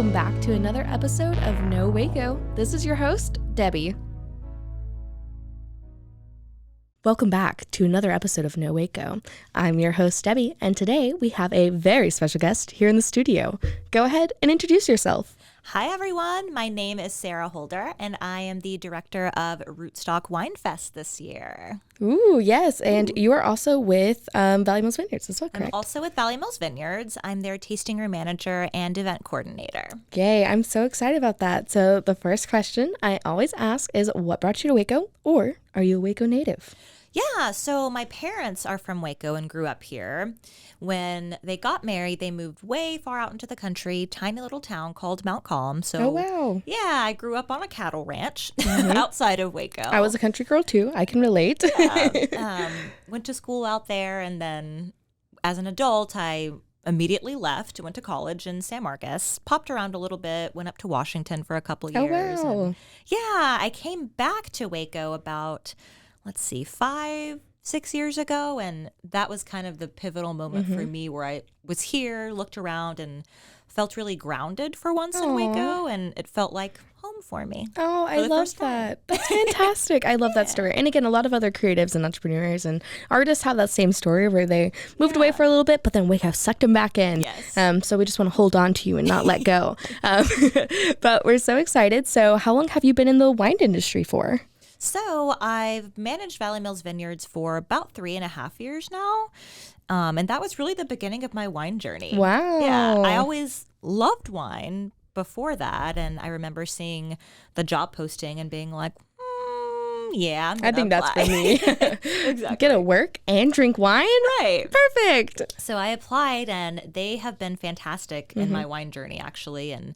welcome back to another episode of No Waco. This is your host, Debbie. Welcome back to another episode of No Waco. I'm your host, Debbie, and today we have a very special guest here in the studio. Go ahead and introduce yourself. Hi, everyone. My name is Sarah Holder, and I am the director of Rootstock Wine Fest this year. Ooh, yes. And you are also with Valley Mills Vineyards, is that correct? I'm also with Valley Mills Vineyards. I'm their tasting room manager and event coordinator. Yay, I'm so excited about that. So the first question I always ask is, what brought you to Waco, or are you a Waco native? Yeah, so my parents are from Waco and grew up here. When they got married, they moved way far out into the country, tiny little town called Mount Calm. So, oh, wow. Yeah, I grew up on a cattle ranch outside of Waco. I was a country girl, too. I can relate. Went to school out there, and then as an adult, I immediately left, went to college in San Marcos, popped around a little bit, went up to Washington for a couple of years. Oh, wow. And yeah, I came back to Waco about 5-6 years ago, and that was kind of the pivotal moment for me where I was here, looked around, and felt really grounded for once in Waco, and it felt like home for me. Oh, I love that. That's fantastic. I love that story. And again, a lot of other creatives and entrepreneurs and artists have that same story where they moved away for a little bit, but then Waco sucked them back in. Yes. So we just want to hold on to you and not let go. But we're so excited. So how long have you been in the wine industry for? So I've managed Valley Mills Vineyards for about 3.5 years now. And that was really the beginning of my wine journey. Wow. Yeah, I always loved wine before that. And I remember seeing the job posting and being like, yeah, I think apply. That's for me. Exactly. Get to work and drink wine? Right. Perfect. So I applied, and they have been fantastic in my wine journey, actually. And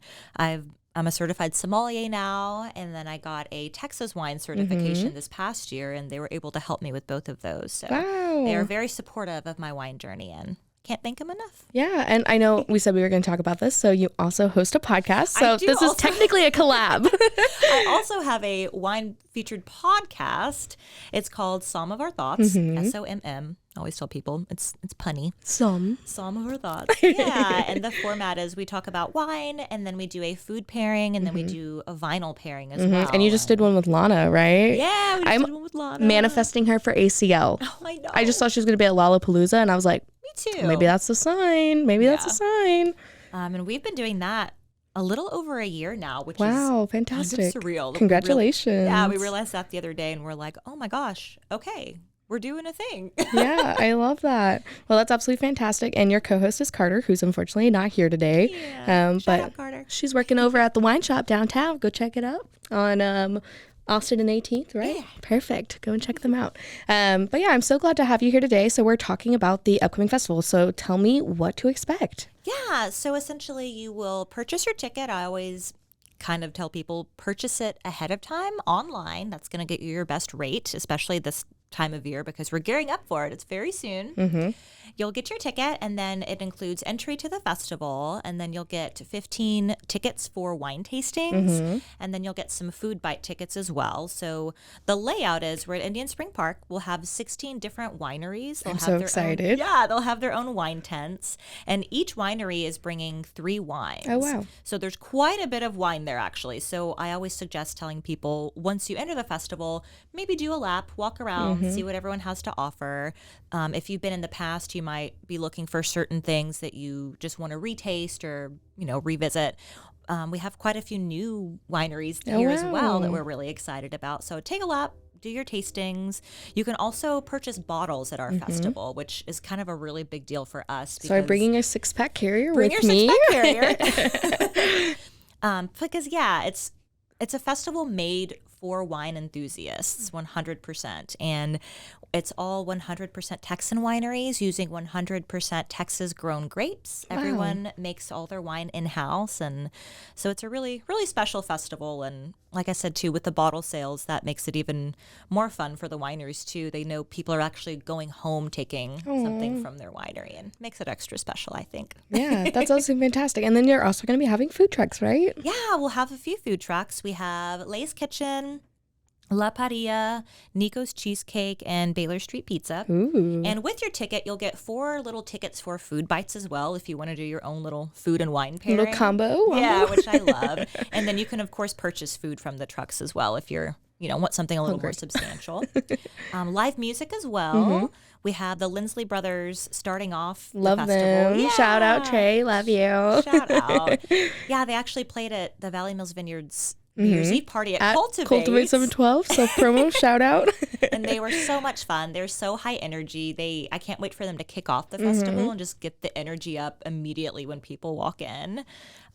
I'm a certified sommelier now, and then I got a Texas wine certification this past year, and they were able to help me with both of those. So they are very supportive of my wine journey, and can't thank them enough. Yeah, and I know we said we were going to talk about this, so you also host a podcast. So this is technically a collab. I also have a wine-featured podcast. It's called Somm of Our Thoughts, SOMM. I always tell people it's punny. Somm of Our Thoughts. Yeah, and the format is we talk about wine, and then we do a food pairing, and then we do a vinyl pairing as well. And you just did one with Lana, right? Yeah, we just did one with Lana. Manifesting her for ACL. Oh, I know. I just thought she was going to be at Lollapalooza, and I was like, me too. Maybe that's a sign. Maybe that's a sign. And we've been doing that a little over a year now, which is kind fantastic. of surreal. Congratulations. We realized that the other day, and we're like, oh my gosh, okay, we're doing a thing. Yeah, I love that. Well, that's absolutely fantastic. And your co-host is Carter, who's unfortunately not here today. Yeah, shout out, Carter. She's working over at the wine shop downtown. Go check it out on Austin and 18th, right? Yeah. Perfect. Go and check them out. But yeah, I'm so glad to have you here today. So we're talking about the upcoming festival. So tell me what to expect. Yeah, so essentially you will purchase your ticket. I always kind of tell people purchase it ahead of time online. That's going to get you your best rate, especially this time of year because we're gearing up for it. It's very soon. You'll get your ticket, and then it includes entry to the festival, and then you'll get 15 tickets for wine tastings, and then you'll get some food bite tickets as well. So the layout is we're at Indian Spring Park. We'll have 16 different wineries. I'm so excited. They'll have their own wine tents, and each winery is bringing 3 wines. Oh, wow. So there's quite a bit of wine there, actually. So I always suggest telling people once you enter the festival, maybe do a lap, walk around, see what everyone has to offer. If you've been in the past, you might be looking for certain things that you just want to retaste or, revisit. We have quite a few new wineries here as well that we're really excited about. So take a lap, do your tastings. You can also purchase bottles at our festival, which is kind of a really big deal for us. So I'm bringing a 6-pack carrier with me. Bring your 6-pack carrier. Because, it's a festival made for wine enthusiasts, 100%. And it's all 100% Texan wineries using 100% Texas-grown grapes. Wow. Everyone makes all their wine in-house. And so it's a really, really special festival. And like I said, too, with the bottle sales, that makes it even more fun for the wineries, too. They know people are actually going home taking something from their winery, and makes it extra special, I think. Yeah, that's also fantastic. And then you're also going to be having food trucks, right? Yeah, we'll have a few food trucks. We have Lay's Kitchen, La Paria, Nico's Cheesecake, and Baylor Street Pizza. Ooh. And with your ticket, you'll get 4 little tickets for food bites as well if you want to do your own little food and wine pairing. Little combo. Yeah, which I love. And then you can, of course, purchase food from the trucks as well if you're, want something a little more substantial. Live music as well. We have the Lindsley Brothers starting off Love the festival. them. Yeah. Shout out, Trey. Love you. Shout out. Yeah, they actually played at the Valley Mills Vineyards New Year's Eve party at Cultivate 712. Self promo. Shout out. And they were so much fun. They're so high energy. I can't wait for them to kick off the festival and just get the energy up immediately when people walk in.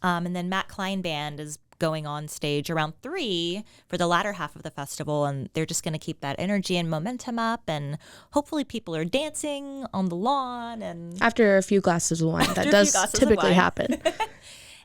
And then Matt Klein Band is going on stage around 3 for the latter half of the festival, and they're just going to keep that energy and momentum up, and hopefully people are dancing on the lawn. And after a few glasses of wine, that does typically happen.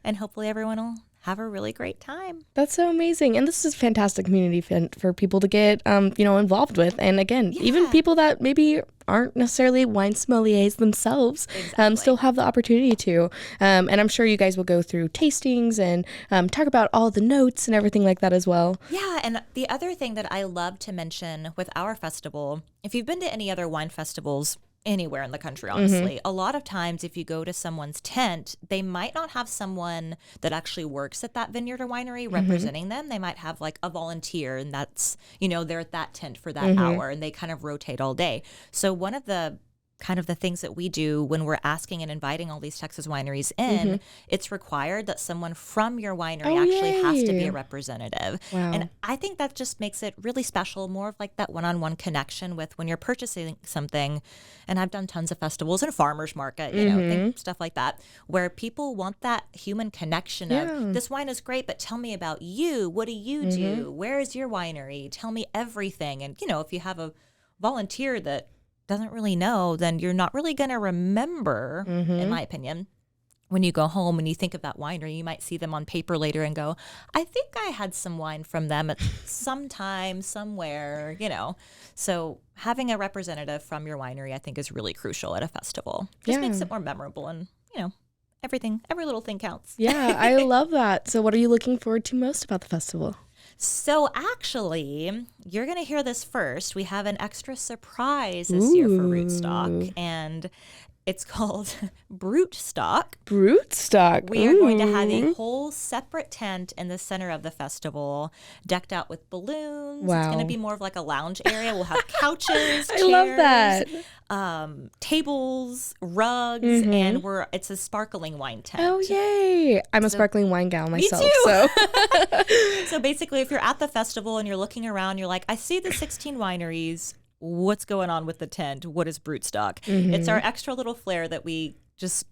And hopefully everyone will have a really great time. That's so amazing. And this is a fantastic community event for people to get, involved with. And again, even people that maybe aren't necessarily wine sommeliers themselves still have the opportunity to. And I'm sure you guys will go through tastings and talk about all the notes and everything like that as well. Yeah. And the other thing that I love to mention with our festival, if you've been to any other wine festivals, anywhere in the country, honestly. A lot of times if you go to someone's tent, they might not have someone that actually works at that vineyard or winery representing them. They might have like a volunteer, and that's, they're at that tent for that hour, and they kind of rotate all day. So one of the kind of the things that we do when we're asking and inviting all these Texas wineries in, it's required that someone from your winery actually has to be a representative. Wow. And I think that just makes it really special, more of like that one-on-one connection with when you're purchasing something. And I've done tons of festivals and farmers market, stuff like that, where people want that human connection of, this wine is great, but tell me about you. What do you do? Where is your winery? Tell me everything. And, if you have a volunteer that doesn't really know, then you're not really going to remember, in my opinion. When you go home and you think of that winery, you might see them on paper later and go, I think I had some wine from them at some time, somewhere, So having a representative from your winery, I think, is really crucial at a festival. Just makes it more memorable, and, every little thing counts. Yeah, I love that. So what are you looking forward to most about the festival? So actually, you're going to hear this first. We have an extra surprise this year for Rootstock, and it's called Brootstock. Brootstock. We are going to have a whole separate tent in the center of the festival, decked out with balloons. Wow. It's going to be more of like a lounge area. We'll have couches, I love that. Tables, rugs, and it's a sparkling wine tent. Oh, yay. I'm a sparkling wine gal myself. Me too. So. So basically, if you're at the festival and you're looking around, you're like, I see the 16 wineries. What's going on with the tent? What is Brootstock? It's our extra little flair that we just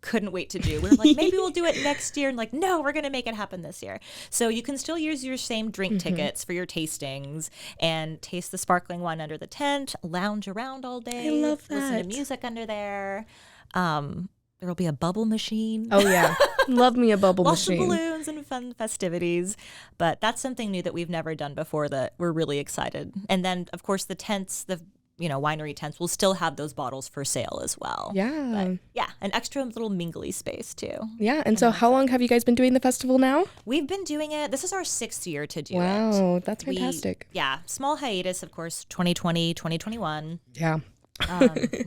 couldn't wait to do. We were like, maybe we'll do it next year. And like, no, we're going to make it happen this year. So you can still use your same drink tickets for your tastings and taste the sparkling wine under the tent, lounge around all day. I love that. Listen to music under there. There will be a bubble machine. Oh, yeah. Love me a bubble machine. Lots of balloons and fun festivities. But that's something new that we've never done before that we're really excited. And then, of course, the tents, the winery tents will still have those bottles for sale as well. Yeah. But, yeah, an extra little mingly space too. Yeah. And so how long have you guys been doing the festival now? We've been doing it. This is our 6th year to do it. Wow. That's fantastic. Small hiatus, of course, 2020, 2021. Yeah.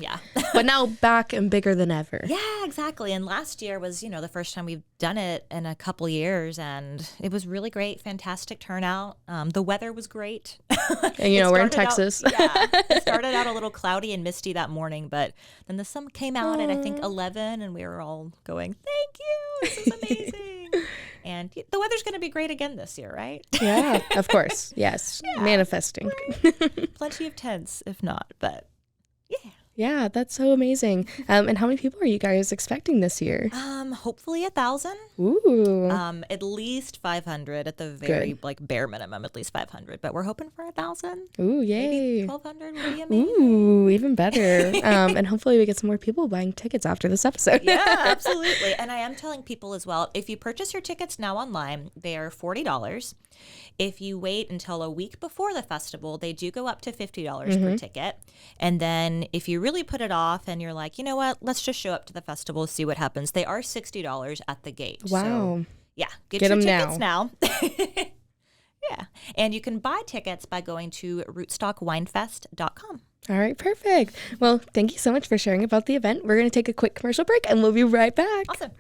Yeah. But now back and bigger than ever. Yeah, exactly. And last year was, the first time we've done it in a couple years, and it was really great. Fantastic turnout. The weather was great. And we're in Texas. It started out a little cloudy and misty that morning, but then the sun came out at, I think, 11, and we were all going, thank you. This is amazing. And the weather's going to be great again this year, right? Yeah, of course. Yes. Yeah, manifesting. Right? Plenty of tents, if not, but yeah. Yeah, that's so amazing. And how many people are you guys expecting this year? Hopefully 1,000. Ooh. At least 500 at the very bare minimum, at least 500. But we're hoping for 1,000. Ooh, yay. Maybe 1,200 would be amazing. Ooh, even better. And hopefully we get some more people buying tickets after this episode. Yeah, absolutely. And I am telling people as well, if you purchase your tickets now online, they are $40. If you wait until a week before the festival, they do go up to $50 per ticket. And then if you really put it off and you're like, you know what, let's just show up to the festival, see what happens, they are $60 at the gate. Wow. So, yeah, get your tickets now. Yeah. And you can buy tickets by going to rootstockwinefest.com. All right, perfect. Well, thank you so much for sharing about the event. We're going to take a quick commercial break and we'll be right back. Awesome.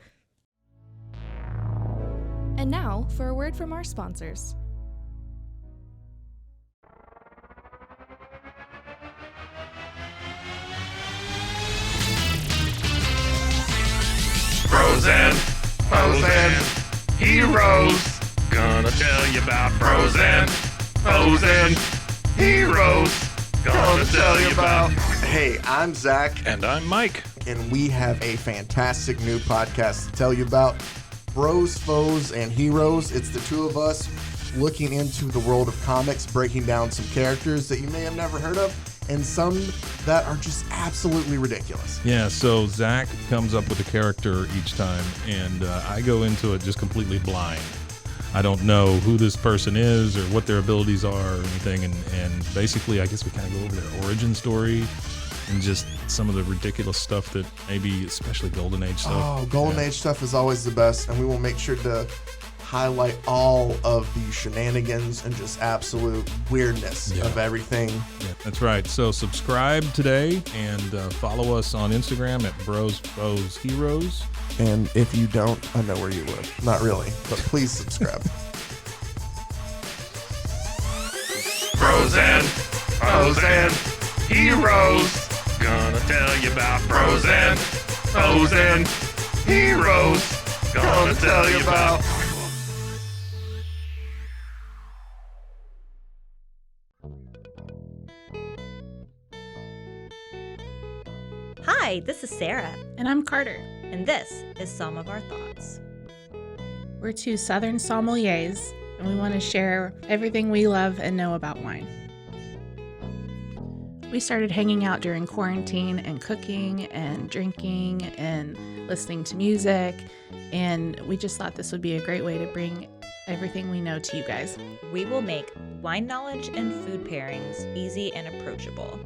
And now for a word from our sponsors. Frozen, heroes. Gonna tell you about frozen heroes. Gonna tell you about. Hey, I'm Zach. And I'm Mike. And we have a fantastic new podcast to tell you about. Bros, Foes, and Heroes. It's the two of us looking into the world of comics, breaking down some characters that you may have never heard of, and some that are just absolutely ridiculous. Yeah, so Zach comes up with a character each time, and I go into it just completely blind. I don't know who this person is or what their abilities are or anything, and basically I guess we kind of go over their origin story and just some of the ridiculous stuff that maybe, especially Golden Age stuff. Oh, Golden Age stuff is always the best, and we will make sure to highlight all of the shenanigans and just absolute weirdness of everything. Yeah, that's right. So subscribe today and follow us on Instagram at Bros, Foes, Heroes. And if you don't, I know where you live. Not really, but please subscribe. Frozen heroes. Gonna tell you about frozen heroes. Gonna tell you about. Hi, this is Sarah. And I'm Carter. And this is Some of Our Thoughts. We're two Southern sommeliers, and we want to share everything we love and know about wine. We started hanging out during quarantine and cooking and drinking and listening to music, and we just thought this would be a great way to bring everything we know to you guys. We will make wine knowledge and food pairings easy and approachable.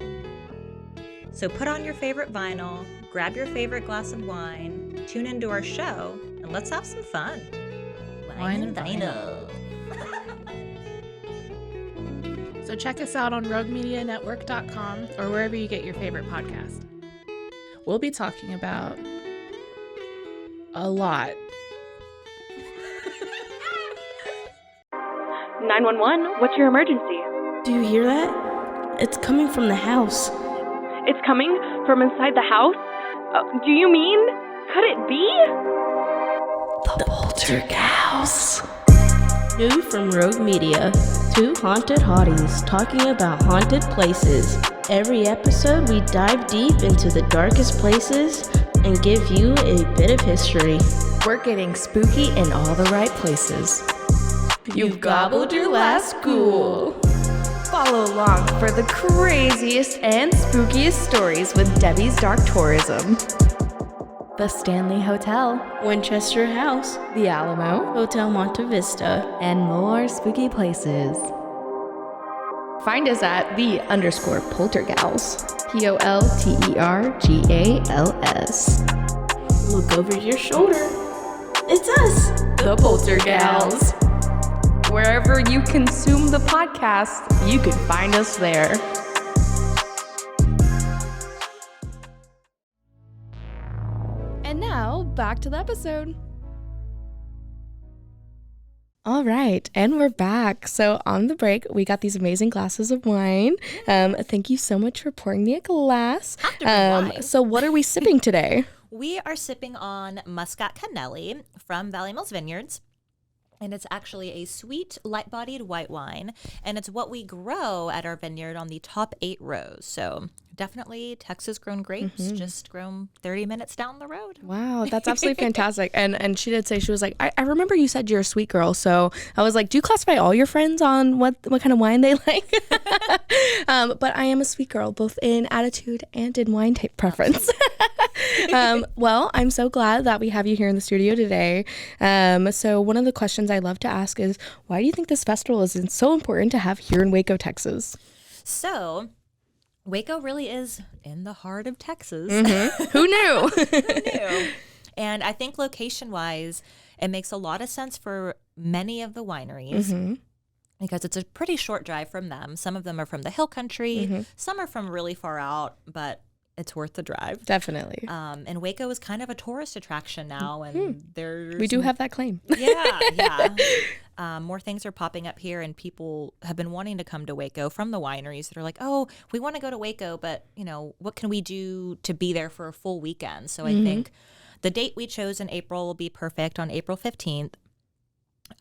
So put on your favorite vinyl, grab your favorite glass of wine, tune into our show, and let's have some fun. Wine and vinyl. So check us out on roguemedianetwork.com or wherever you get your favorite podcast. We'll be talking about a lot. 911, what's your emergency? Do you hear that? It's coming from the house. It's coming from inside the house? Do you mean? Could it be? The Poltergeist. New from Rogue Media. Two haunted hotties talking about haunted places. Every episode we dive deep into the darkest places and give you a bit of history. We're getting spooky in all the right places. You've gobbled your last ghoul. Follow along for the craziest and spookiest stories with Debbie's Dark Tourism. The Stanley Hotel, Winchester House, The Alamo, Hotel Monte Vista, and more spooky places. Find us at _Poltergals. POLTERGALS. Look over your shoulder. It's us, The Poltergals. Wherever you consume the podcast, you can find us there. And now, back to the episode. All right, and we're back. So on the break, we got these amazing glasses of wine. Thank you so much for pouring me a glass. So what are we sipping today? We are sipping on Muscat Canelli from Valley Mills Vineyards. And it's actually a sweet, light-bodied white wine. And it's what we grow at our vineyard on the top 8 rows. So definitely Texas-grown grapes, just grown 30 minutes down the road. Wow, that's absolutely fantastic. And she did say, she was like, I remember you said you're a sweet girl. So I was like, do you classify all your friends on what kind of wine they like? But I am a sweet girl, both in attitude and in wine type preference. Well, I'm so glad that we have you here in the studio today. So one of the questions I love to ask is, why do you think this festival is so important to have here in Waco, Texas? So Waco really is in the heart of Texas. Who knew? Who knew? And I think location-wise, it makes a lot of sense for many of the wineries. because it's a pretty short drive from them. Some of them are from the hill country, some are from really far out, but it's worth the drive. Definitely. And Waco is kind of a tourist attraction now, and we do have that claim. Yeah. More things are popping up here, and people have been wanting to come to Waco from the wineries that are like, oh, we want to go to Waco, but, what can we do to be there for a full weekend? So I think the date we chose in April will be perfect on April 15th.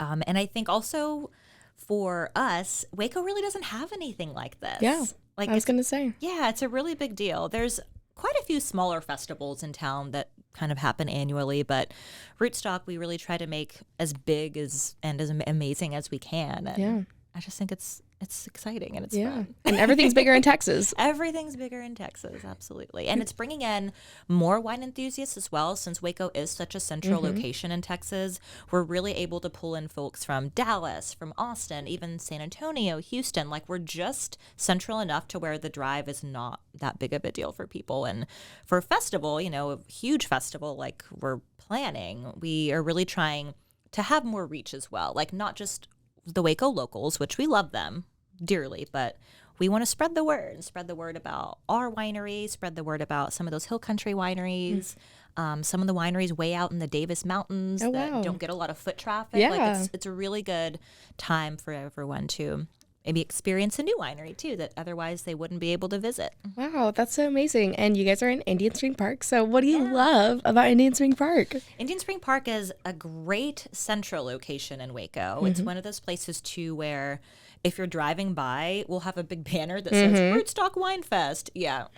And I think also for us, Waco really doesn't have anything like this. Yeah, I was going to say. Yeah, it's a really big deal. There's quite a few smaller festivals in town that kind of happen annually, but Rootstock we really try to make as big and as amazing as we can. And I just think it's exciting and it's fun. And everything's bigger in Texas. Everything's bigger in Texas, absolutely. And it's bringing in more wine enthusiasts as well. Since Waco is such a central location in Texas, we're really able to pull in folks from Dallas, from Austin, even San Antonio, Houston. Like, we're just central enough to where the drive is not that big of a deal for people. And for a festival, a huge festival like we're planning, we are really trying to have more reach as well. Like, not just the Waco locals, which we love them dearly, but we want to spread the word about our winery, spread the word about some of those hill country wineries, some of the wineries way out in the Davis Mountains that don't get a lot of foot traffic. Yeah. Like, it's a really good time for everyone to maybe experience a new winery too that otherwise they wouldn't be able to visit. Wow, that's so amazing. And you guys are in Indian Spring Park. So what do you love about Indian Spring Park? Indian Spring Park is a great central location in Waco. It's one of those places too where if you're driving by, we'll have a big banner that says Rootstock Wine Fest. Yeah.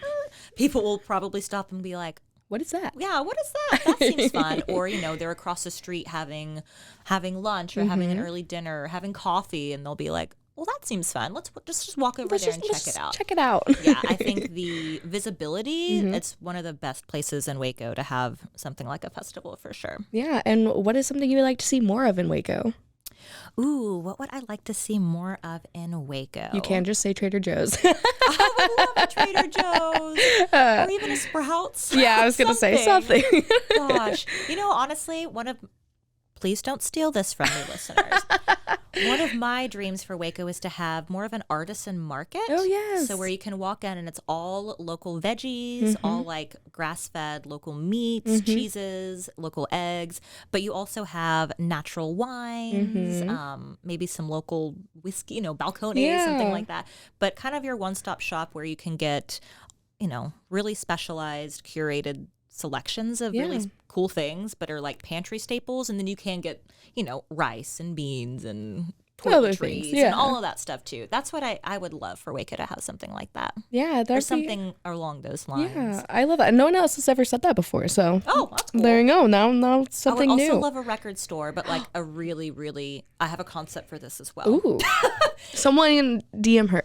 People will probably stop and be like, what is that? Yeah, what is that? That seems fun. Or, they're across the street having lunch or having an early dinner or having coffee, and they'll be like, well, that seems fun. Let's just walk over there and check it out. Check it out. Yeah, I think the visibility, it's one of the best places in Waco to have something like a festival for sure. Yeah, and what is something you would like to see more of in Waco? Ooh, what would I like to see more of in Waco? You can just say Trader Joe's. I would love a Trader Joe's or even a Sprouts. Yeah, I was going to say something. Gosh, honestly, please don't steal this from me, listeners. One of my dreams for Waco is to have more of an artisan market. Oh, yes. So where you can walk in and it's all local veggies, all like grass-fed local meats, cheeses, local eggs. But you also have natural wines, maybe some local whiskey, Balcones, something like that. But kind of your one-stop shop where you can get, really specialized, curated selections of really cool things, but are like pantry staples, and then you can get rice and beans and toiletries and all of that stuff too. That's what I would love for Waco to have something like that. Yeah, there's something along those lines. Yeah, I love that. No one else has ever said that before, so that's cool. There you go. Now it's something new. I would also love a record store, but like a really, really, I have a concept for this as well. Ooh. Someone DM her.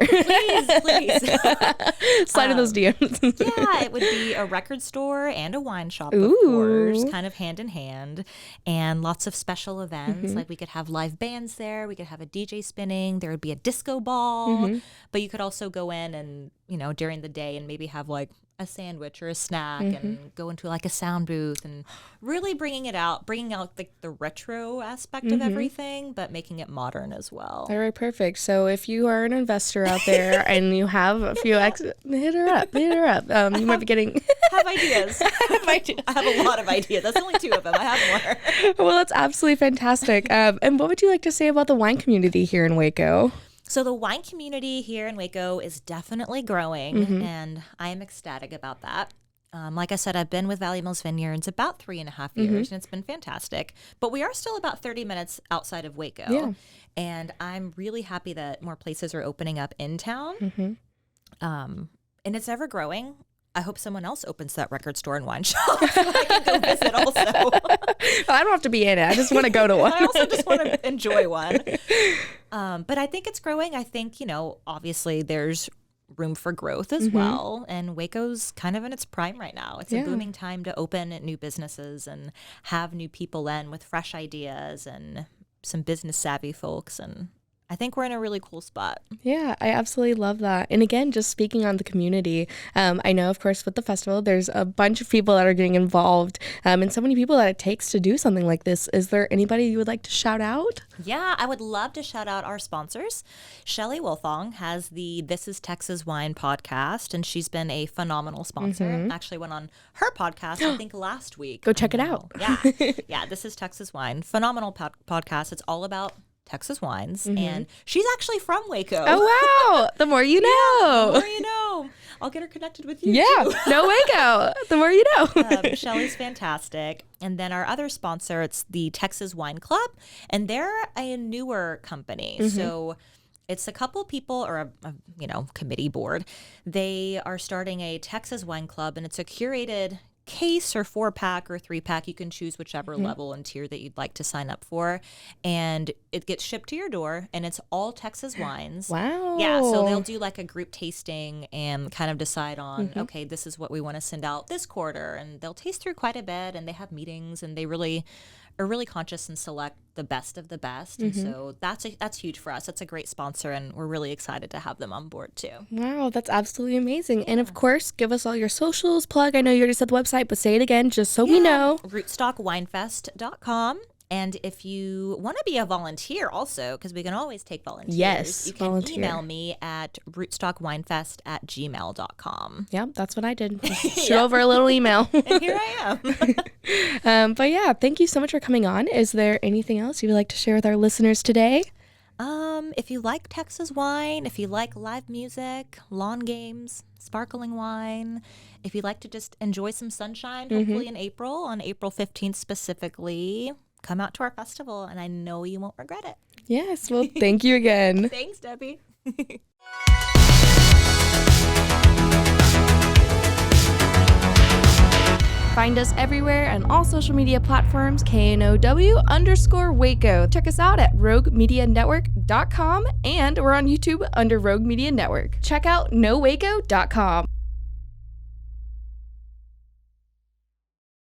Please. Slide in those DMs. Yeah, it would be a record store and a wine shop, of course, kind of hand in hand, and lots of special events. Like we could have live bands there. We could have a DJ spinning. There would be a disco ball, but you could also go in and, during the day and maybe have like a sandwich or a snack and go into like a sound booth and really bringing out the retro aspect of everything, but making it modern as well. All right, perfect. So if you are an investor out there and you have a few hit her up. You might be getting have ideas. I have a lot of ideas. That's only 2 of them. I have more. Well, that's absolutely fantastic. And what would you like to say about the wine community here in Waco? So the wine community here in Waco is definitely growing, and I am ecstatic about that. Like I said, I've been with Valley Mills Vineyards about 3.5 years, and it's been fantastic. But we are still about 30 minutes outside of Waco, and I'm really happy that more places are opening up in town, and it's ever growing. I hope someone else opens that record store and wine shop so I can go visit also. I don't have to be in it. I just want to go to one. I also just want to enjoy one. But I think it's growing. I think, obviously there's room for growth as well. And Waco's kind of in its prime right now. It's a booming time to open new businesses and have new people in with fresh ideas and some business savvy folks. And I think we're in a really cool spot. Yeah, I absolutely love that. And again, just speaking on the community, I know, of course, with the festival, there's a bunch of people that are getting involved and so many people that it takes to do something like this. Is there anybody you would like to shout out? Yeah, I would love to shout out our sponsors. Shelley Wilfong has the This is Texas Wine podcast, and she's been a phenomenal sponsor. Actually went on her podcast, I think, last week. Go check it out. Yeah, This is Texas Wine. Phenomenal podcast. It's all about Texas wines, and she's actually from Waco. Oh, wow. The more you know. The more you know. I'll get her connected with you, Yeah, too. no Waco. The more you know. Shelley's fantastic. And then our other sponsor, it's the Texas Wine Club, and they're a newer company. So it's a couple people or a committee board. They are starting a Texas Wine Club, and it's a curated case or 4-pack or 3-pack. You can choose whichever level and tier that you'd like to sign up for, and it gets shipped to your door, and it's all Texas wines. Wow. Yeah, so they'll do like a group tasting and kind of decide on, okay, this is what we want to send out this quarter, and they'll taste through quite a bit, and they have meetings, and they really are really conscious and select the best of the best. And so that's huge for us. That's a great sponsor, and we're really excited to have them on board too. Wow, that's absolutely amazing. And of course, give us all your socials. Plug. I know you already said the website, but say it again just so we know. RootstockWinefest.com. And if you want to be a volunteer also, because we can always take volunteers, Yes, you can volunteer. email me at rootstockwinefest@gmail.com. Yep, that's what I did. Shoot over a little email. And here I am. But yeah, thank you so much for coming on. Is there anything else you would like to share with our listeners today? If you like Texas wine, if you like live music, lawn games, sparkling wine, if you like to just enjoy some sunshine, hopefully in April, on April 15th specifically, come out to our festival, and I know you won't regret it. Yes, well, thank you again. Thanks, Debbie. Find us everywhere on all social media platforms, KNOW_Waco. Check us out at roguemedianetwork.com, and we're on YouTube under Rogue Media Network. Check out nowaco.com.